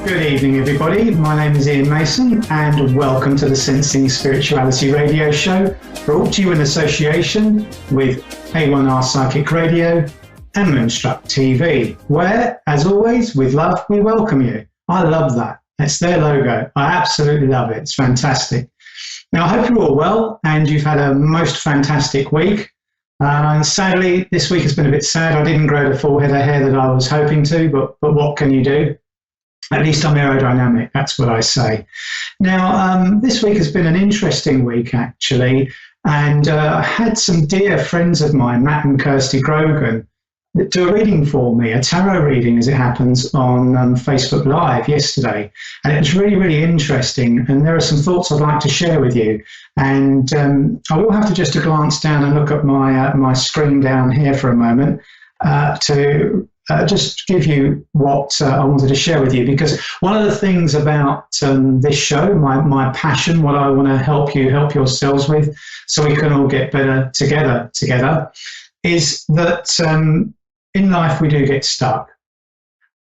Good evening, everybody. My name is Ian Mason, and welcome to the Sensing Spirituality radio show, brought to you in association with A1R Psychic Radio and Moonstruck TV, where, as always, with love, we welcome you. I love that. That's their logo. I absolutely love it. It's fantastic. Now, I hope you're all well and you've had a most fantastic week. Sadly, this week has been a bit sad. I didn't grow the full head of hair that I was hoping to, but what can you do? At least I'm aerodynamic, that's what I say. Now, this week has been an interesting week, actually, and I had some dear friends of mine, Matt and Kirsty Grogan, do a reading for me, a tarot reading as it happens, on Facebook Live yesterday. And it was really, really interesting, and there are some thoughts I'd like to share with you. And I will have to just glance down and look at my screen down here for a moment to just give you what I wanted to share with you, because one of the things about this show, my passion, what I want to help yourselves with, so we can all get better together, is that in life we do get stuck.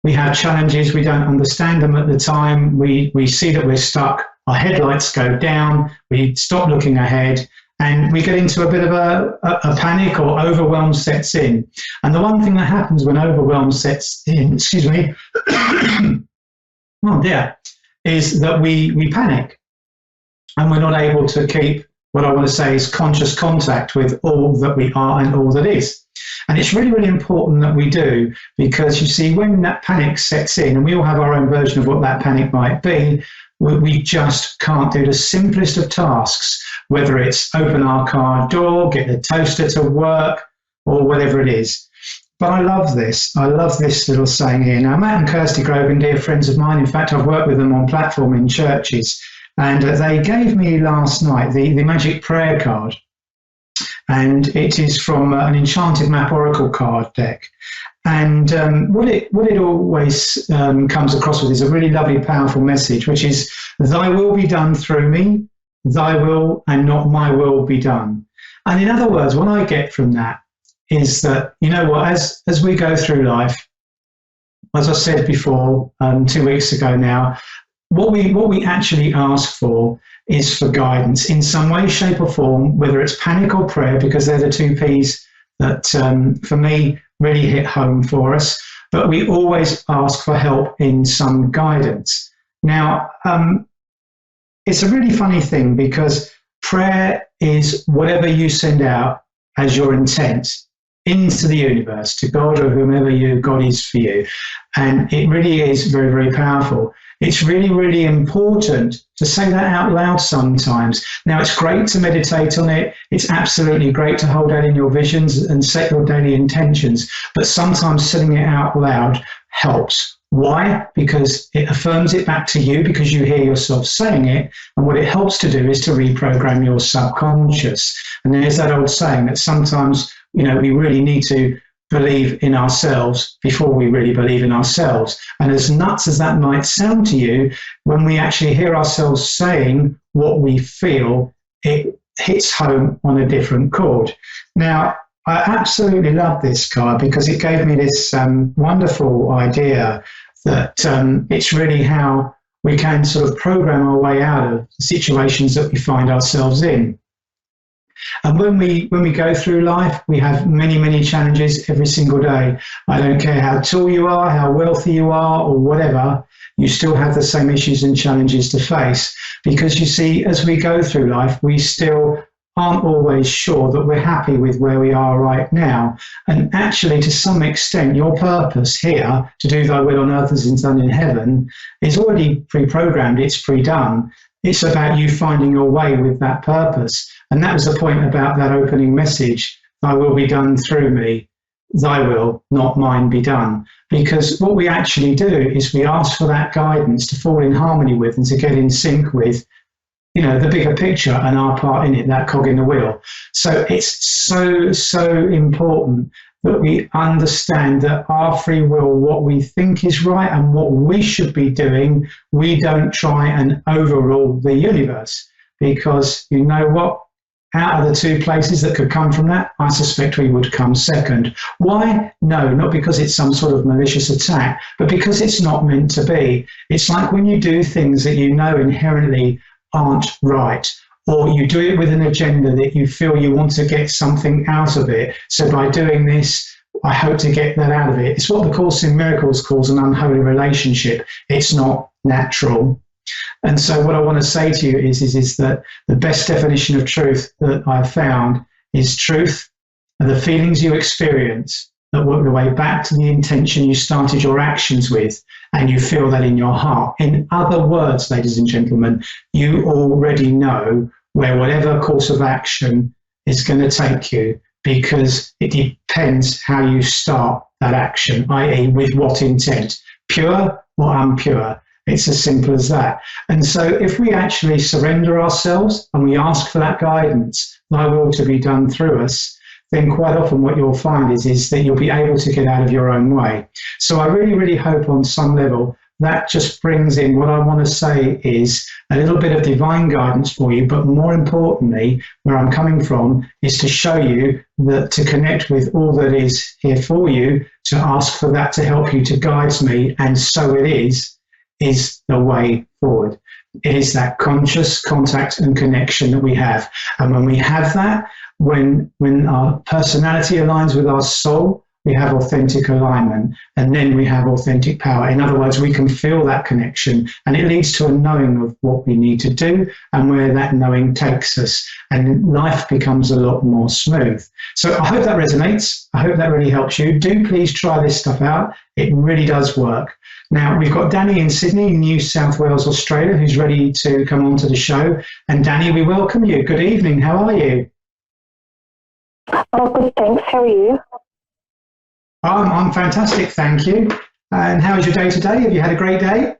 We have challenges, we don't understand them at the time, we see that we're stuck, our headlights go down, we stop looking ahead, and we get into a bit of a panic, or overwhelm sets in. And the one thing that happens when overwhelm sets in, oh dear, is that we panic. And we're not able to keep, what I want to say is, conscious contact with all that we are and all that is. And it's really, really important that we do, because you see, when that panic sets in, and we all have our own version of what that panic might be, we just can't do the simplest of tasks, whether it's open our car door, get the toaster to work, or whatever it is. But I love this little saying here. Now, Matt and Kirsty Grogan, dear friends of mine, in fact, I've worked with them on platform in churches, and they gave me last night the magic prayer card. And it is from an Enchanted Map Oracle card deck. And what it always comes across with is a really lovely, powerful message, which is, thy will be done through me, thy will and not my will be done. And in other words, what I get from that is that, you know what, as we go through life, as I said before, 2 weeks ago now, what we actually ask for is for guidance in some way, shape or form, whether it's panic or prayer, because they're the two P's that, for me, really hit home for us. But we always ask for help in some guidance. Now, it's a really funny thing, because prayer is whatever you send out as your intent into the universe, to God or whomever God is for you. And it really is very, very powerful. It's really, really important to say that out loud sometimes. Now, it's great to meditate on it. It's absolutely great to hold out in your visions and set your daily intentions. But sometimes saying it out loud helps. Why? Because it affirms it back to you, because you hear yourself saying it. And what it helps to do is to reprogram your subconscious. And there's that old saying that sometimes, we really need to believe in ourselves before we really believe in ourselves. And as nuts as that might sound to you, when we actually hear ourselves saying what we feel, it hits home on a different chord. Now, I absolutely love this card, because it gave me this wonderful idea that it's really how we can sort of program our way out of the situations that we find ourselves in. And when we go through life, we have many, many challenges every single day. I don't care how tall you are, how wealthy you are, or whatever, you still have the same issues and challenges to face. Because you see, as we go through life, we still aren't always sure that we're happy with where we are right now. And actually, to some extent, your purpose here, to do thy will on earth as it's done in heaven, is already pre-programmed, it's pre-done. It's about you finding your way with that purpose. And that was the point about that opening message, thy will be done through me, thy will, not mine, be done. Because what we actually do is we ask for that guidance to fall in harmony with and to get in sync with, the bigger picture and our part in it, that cog in the wheel. So it's so important that we understand that our free will, what we think is right and what we should be doing, we don't try and overrule the universe. Because you know what? out of the two places that could come from that, I suspect we would come second. Why? No, not because it's some sort of malicious attack, but because it's not meant to be. It's like when you do things that you know inherently aren't right, or you do it with an agenda that you feel you want to get something out of it. So by doing this, I hope to get that out of it. It's what the Course in Miracles calls an unholy relationship. It's not natural. And so what I want to say to you is that the best definition of truth that I've found is truth are the feelings you experience that work their way back to the intention you started your actions with, and you feel that in your heart. In other words, ladies and gentlemen, you already know where whatever course of action is going to take you, because it depends how you start that action, i.e. with what intent, pure or impure. It's as simple as that. And so if we actually surrender ourselves and we ask for that guidance, thy will to be done through us, then quite often what you'll find is that you'll be able to get out of your own way. So I really, really hope on some level that just brings in what I want to say is a little bit of divine guidance for you, but more importantly, where I'm coming from is to show you that to connect with all that is here for you, to ask for that to help you, to guide me, and so it is the way forward. It is that conscious contact and connection that we have. And when we have that, when our personality aligns with our soul, we have authentic alignment, and then we have authentic power. In other words, we can feel that connection, and it leads to a knowing of what we need to do and where that knowing takes us, and life becomes a lot more smooth. So I hope that resonates. I hope that really helps you. Do please try this stuff out. It really does work. Now, we've got Danny in Sydney, New South Wales, Australia, who's ready to come on to the show. And Danny, we welcome you. Good evening. How are you? Oh, good, thanks. How are you? I'm fantastic, thank you. And how was your day today? Have you had a great day?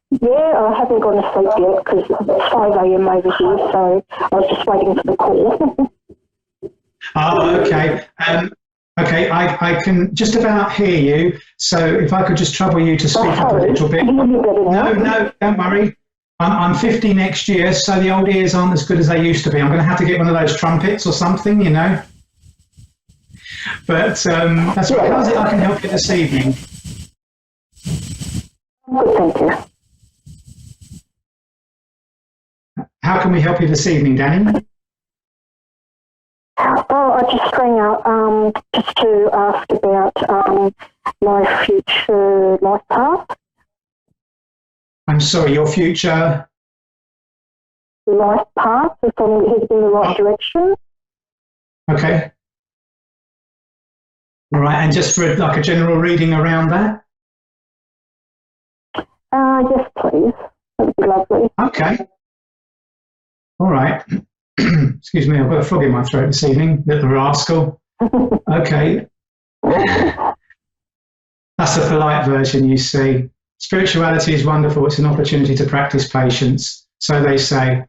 Yeah, I haven't gone to sleep yet because it's 5 a.m. over here, so I was just waiting for the call. Oh, okay. Okay, I can just about hear you, so if I could just trouble you to speak up a little bit. No, don't worry. I'm 50 next year, so the old ears aren't as good as they used to be. I'm going to have to get one of those trumpets or something, you know. But that's right. How's it I can help you this evening? Good, thank you. How can we help you this evening, Danny? Oh, I just rang out just to ask about my future life path. I'm sorry, your future life path, if I'm heading in the right direction. Okay. All right, and just for like a general reading around that? Yes, please. That'd be lovely. Okay. All right. Excuse me, I've got a frog in my throat this evening, little rascal. Okay. That's the polite version, you see. Spirituality is wonderful. It's an opportunity to practice patience, so they say.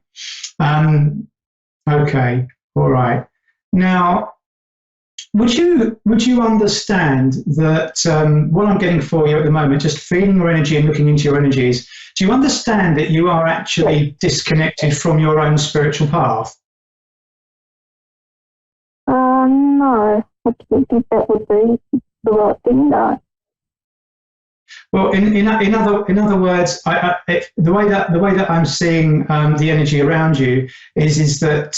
Okay, all right. Now, would you understand that what I'm getting for you at the moment, just feeling your energy and looking into your energies, do you understand that you are actually disconnected from your own spiritual path? No, I don't think that would be the right thing, no. Well, in other words, the way that I'm seeing the energy around you is that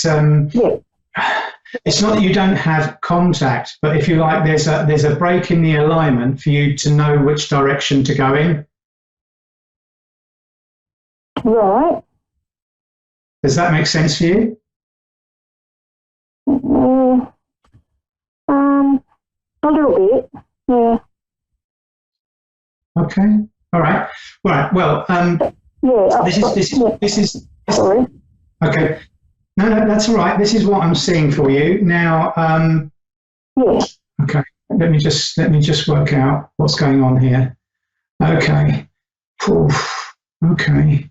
it's not that you don't have contact, but if you like, there's a break in the alignment for you to know which direction to go in. Right. Does that make sense for you? A little bit, yeah. Okay. All right. Well, this is. Sorry. Okay. No, that's all right. This is what I'm seeing for you now. Yeah. Okay. Let me just work out what's going on here. Okay. Oof. Okay.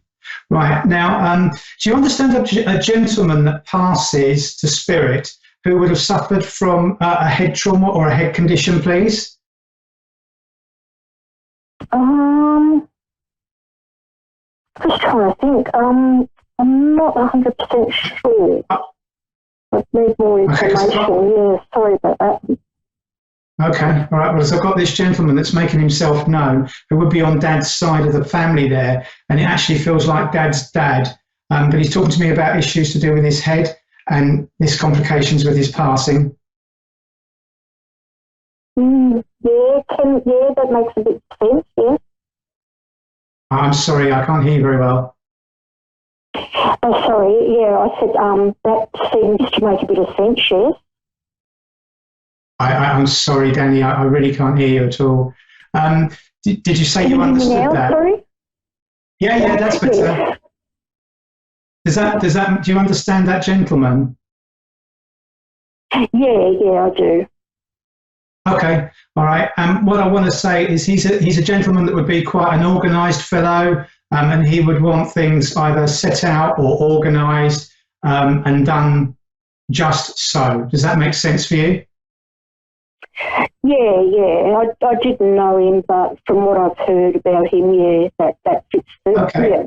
Right now, do you understand a gentleman that passes to spirit who would have suffered from a head trauma or a head condition, please? Just trying to think. I I'm not 100% sure. I need more information. Yeah, sorry about that. Okay, all right. Well, so I've got this gentleman that's making himself known, who would be on Dad's side of the family there, and it actually feels like Dad's dad. But he's talking to me about issues to do with his head and his complications with his passing. Yeah, that makes a bit of sense. Yeah. I'm sorry, I can't hear you very well. Oh, sorry. Yeah, I said that seems to make a bit of sense. Yes. I'm sorry, Danny. I really can't hear you at all. Did you say you understood that? Sorry? Yeah, that's better. Does that? Do you understand that gentleman? Yeah, I do. Okay, all right. What I want to say is he's a gentleman that would be quite an organised fellow, and he would want things either set out or organised and done just so. Does that make sense for you? Yeah. I didn't know him, but from what I've heard about him, yeah, that fits. Okay. Yeah.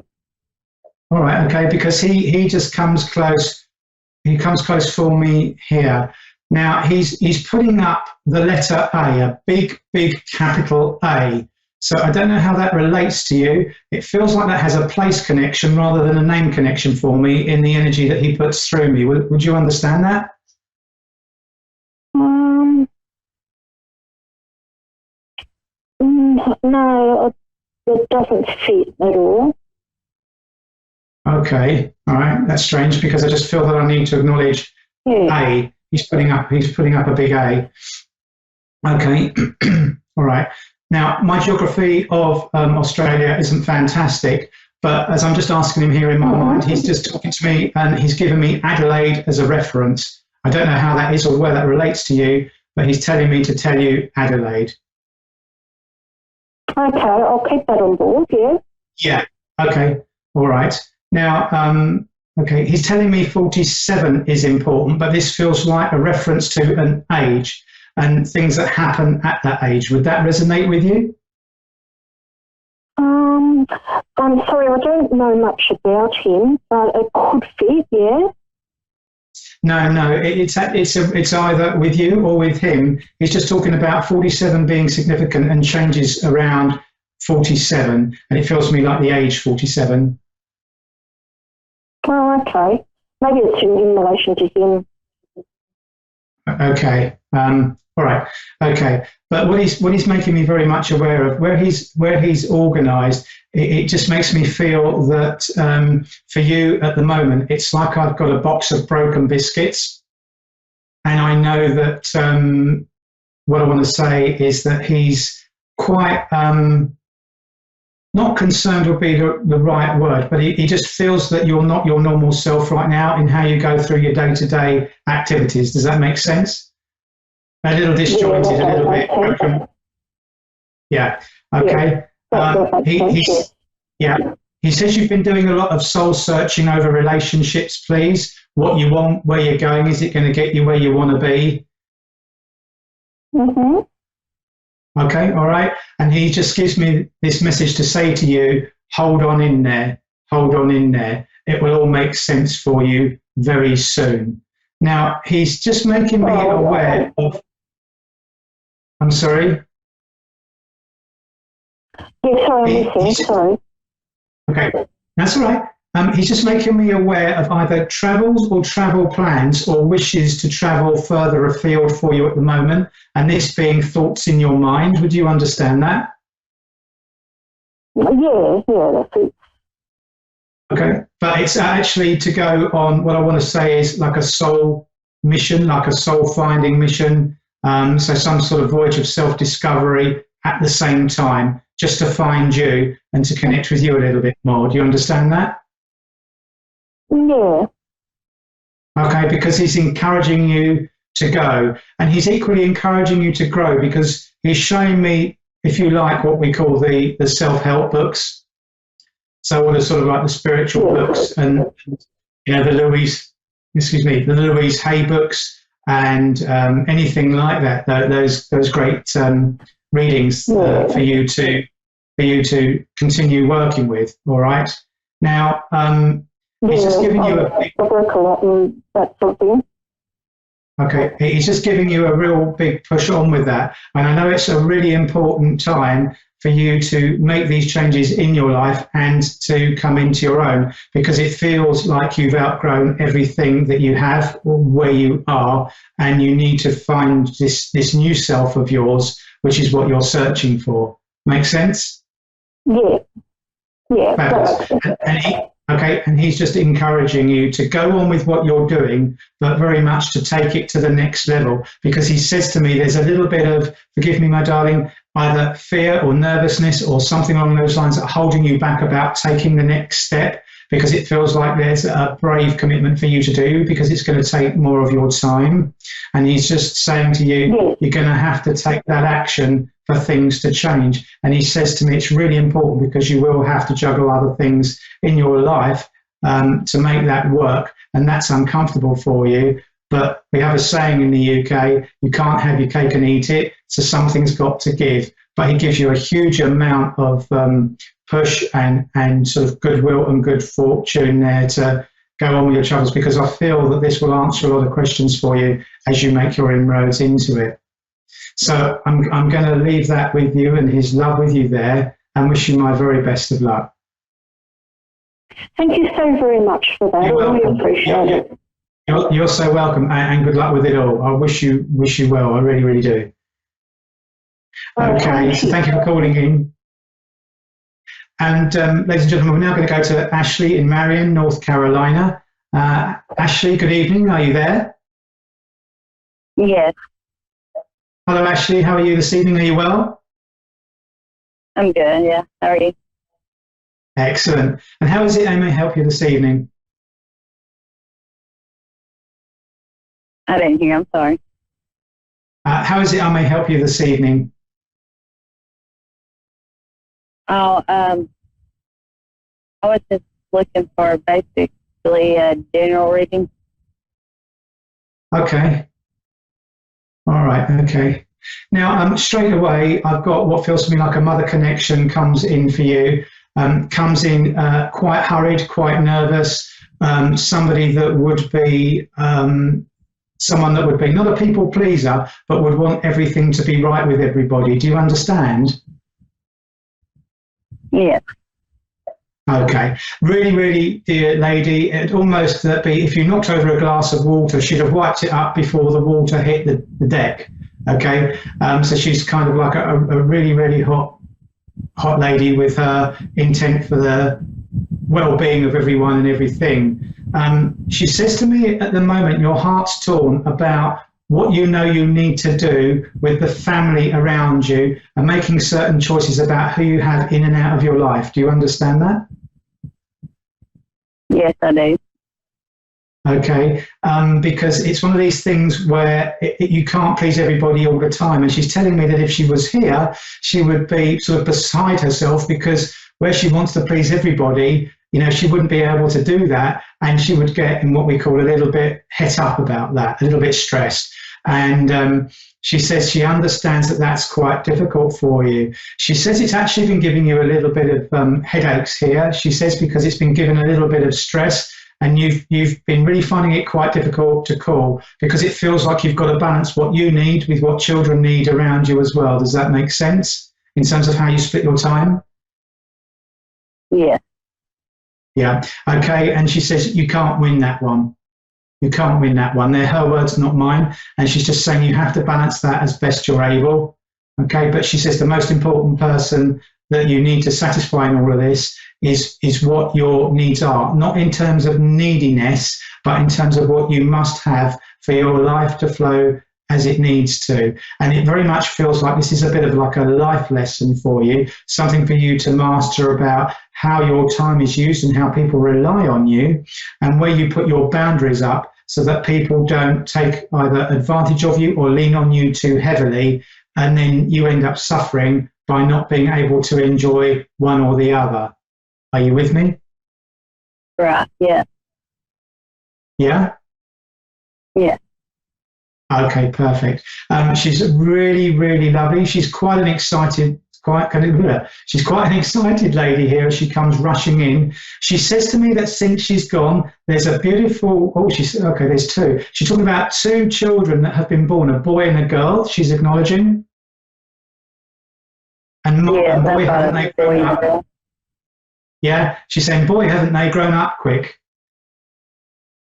All right. Okay. Because he just comes close. He comes close for me here. Now he's putting up the letter A, a big capital A. So I don't know how that relates to you. It feels like that has a place connection rather than a name connection for me in the energy that he puts through me. Would you understand that? No, it doesn't fit at all. Okay, all right, that's strange because I just feel that I need to acknowledge A. He's putting up a big A. Okay, all right. Now my geography of Australia isn't fantastic, but as I'm just asking him here in my mind, he's just talking to me and he's given me Adelaide as a reference. I don't know how that is or where that relates to you, but he's telling me to tell you Adelaide. Okay, I'll keep that on board, yeah. Yeah, okay, all right. Now, okay, he's telling me 47 is important, but this feels like a reference to an age and things that happen at that age. Would that resonate with you? I'm sorry, I don't know much about him, but it could fit, yeah. No, it's either with you or with him. He's just talking about 47 being significant and changes around 47, and it feels to me like the age 47. Oh, okay. Maybe it's in relation to him. Okay. All right. Okay. But what he's making me very much aware of where he's organised. It just makes me feel that for you at the moment, it's like I've got a box of broken biscuits, and I know that what I want to say is that he's quite not concerned would be the right word, but he just feels that you're not your normal self right now in how you go through your day-to-day activities. Does that make sense? A little disjointed, a little bit broken. Yeah. Okay. He says you've been doing a lot of soul searching over relationships, please. What you want, where you're going, is it going to get you where you want to be? Mm-hmm. Okay, all right. And he just gives me this message to say to you, hold on in there, hold on in there. It will all make sense for you very soon. Now, he's just making me aware of... I'm sorry? Yes, sorry, sorry. Okay, that's all right. He's just making me aware of either travels or travel plans or wishes to travel further afield for you at the moment, and this being thoughts in your mind. Would you understand that? Yeah, that's it. Okay, but it's actually to go on what I want to say is like a soul mission, like a soul finding mission. So some sort of voyage of self-discovery at the same time, just to find you and to connect with you a little bit more. Do you understand that? Yeah. Okay, because he's encouraging you to go, and he's equally encouraging you to grow because he's showing me, if you like, what we call the self-help books. So what are sort of like the spiritual books and the Louise Hay books and anything like that. Those great readings for you to continue working with. All right. Now He's just giving you I work a lot and that sort of thing. Okay, he's just giving you a real big push on with that. And I know it's a really important time for you to make these changes in your life and to come into your own, because it feels like you've outgrown everything that you have or where you are, and you need to find this new self of yours, which is what you're searching for. Make sense? Yeah. And he's just encouraging you to go on with what you're doing, but very much to take it to the next level, because he says to me, there's a little bit of, forgive me, my darling, either fear or nervousness or something along those lines that are holding you back about taking the next step, because it feels like there's a brave commitment for you to do, because it's going to take more of your time. And he's just saying to you, you're going to have to take that action for things to change. And he says to me, it's really important because you will have to juggle other things in your life to make that work. And that's uncomfortable for you. But we have a saying in the UK, you can't have your cake and eat it. So something's got to give. But he gives you a huge amount of push and sort of goodwill and good fortune there to go on with your travels, because I feel that this will answer a lot of questions for you as you make your inroads into it. So I'm going to leave that with you and his love with you there, and wish you my very best of luck. Thank you so very much for that. I really appreciate it. You're so welcome, and good luck with it all. I wish you well. I really, really do. Okay, so thank you for calling in. And ladies and gentlemen, we're now going to go to Ashley in Marion, North Carolina. Ashley, good evening. Are you there? Yes. Hello, Ashley. How are you this evening? Are you well? I'm good, yeah. How are you? Excellent. And how is it I may help you this evening? I didn't hear, I'm sorry. How is it I may help you this evening? Oh, I was just looking for basically a general reading. Okay. All right, okay. Now, straight away, I've got what feels to me like a mother connection comes in for you. Comes in quite hurried, quite nervous, somebody that would be someone that would be not a people pleaser, but would want everything to be right with everybody. Do you understand? Yes. Okay. Really, really dear lady, it'd almost be if you knocked over a glass of water, she'd have wiped it up before the water hit the deck. Okay. So she's kind of like a really, really hot lady with her intent for the well-being of everyone and everything. She says to me at the moment, your heart's torn about what you know you need to do with the family around you and making certain choices about who you have in and out of your life. Do you understand that? Yes, I do. Okay, because it's one of these things where you can't please everybody all the time. And she's telling me that if she was here, she would be sort of beside herself, because where she wants to please everybody, you know, she wouldn't be able to do that. And she would get in what we call a little bit het up about that, a little bit stressed. And she says she understands that that's quite difficult for you. She says it's actually been giving you a little bit of headaches here. She says because it's been given a little bit of stress, and you've been really finding it quite difficult to call, because it feels like you've got to balance what you need with what children need around you as well. Does that make sense in terms of how you split your time? Yeah. Yeah. Okay. And she says you can't win that one. You can't win that one. They're her words, not mine. And she's just saying you have to balance that as best you're able. Okay. But she says the most important person that you need to satisfy in all of this is what your needs are, not in terms of neediness, but in terms of what you must have for your life to flow as it needs to. And it very much feels like this is a bit of like a life lesson for you, something for you to master about how your time is used and how people rely on you, and where you put your boundaries up so that people don't take either advantage of you or lean on you too heavily, and then you end up suffering by not being able to enjoy one or the other. Are you with me? Right, yeah. Yeah? Yeah. Okay, perfect. She's really, really lovely. She's quite an excited She's quite an excited lady here as she comes rushing in. She says to me that since she's gone, there's a beautiful, there's two. She's talking about two children that have been born, a boy and a girl, she's acknowledging. And boy, haven't they grown up? Yeah, she's saying, boy, haven't they grown up quick?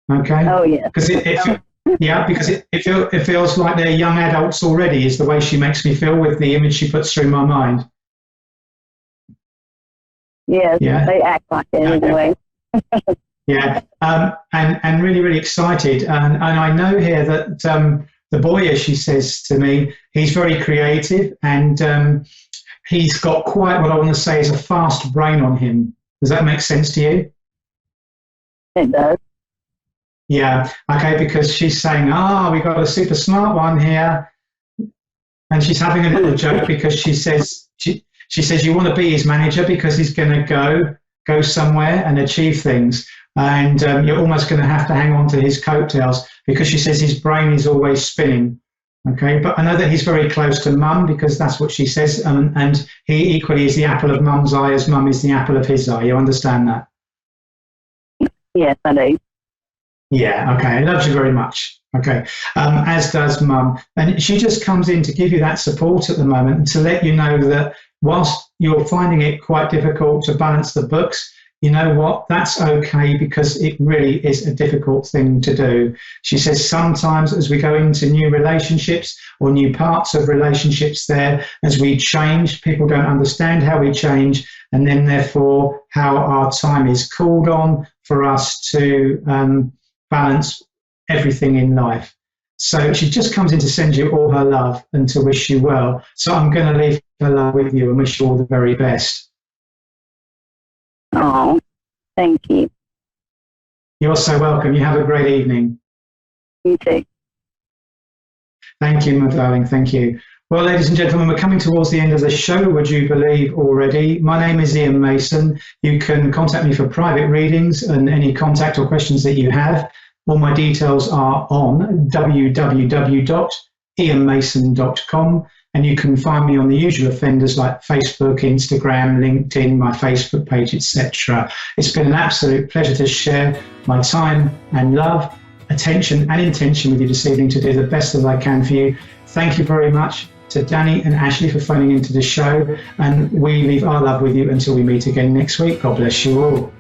Okay. Oh, yeah. Because it feels like they're young adults already, is the way she makes me feel with the image she puts through my mind. Yes, yeah. They act like it anyway. Yeah, and really, really excited. And I know here that the boy, as she says to me, he's very creative and he's got quite what I want to say is a fast brain on him. Does that make sense to you? It does. Yeah, okay, because she's saying, we got a super smart one here. And she's having a little joke because she says, you want to be his manager because he's going to go somewhere and achieve things. And you're almost going to have to hang on to his coattails because she says his brain is always spinning. Okay, but I know that he's very close to mum because that's what she says. And he equally is the apple of mum's eye as mum is the apple of his eye. You understand that? Yes, I do. Yeah, okay. Loves you very much. Okay, as does mum. And she just comes in to give you that support at the moment and to let you know that whilst you're finding it quite difficult to balance the books, you know what, that's okay because it really is a difficult thing to do. She says sometimes as we go into new relationships or new parts of relationships there, as we change, people don't understand how we change and then therefore how our time is called on for us to balance everything in life. So she just comes in to send you all her love and to wish you well. So I'm going to leave her love with you and wish you all the very best. Oh, thank you. You're so welcome. You have a great evening. You too. Thank you, my darling. Thank you. Well, ladies and gentlemen, we're coming towards the end of the show, would you believe already? My name is Iain Mason. You can contact me for private readings and any contact or questions that you have. All my details are on www.iainmason.com. And you can find me on the usual offenders like Facebook, Instagram, LinkedIn, my Facebook page, etc. It's been an absolute pleasure to share my time and love, attention and intention with you this evening to do the best that I can for you. Thank you very much to Danny and Ashley for phoning into the show. And we leave our love with you until we meet again next week. God bless you all.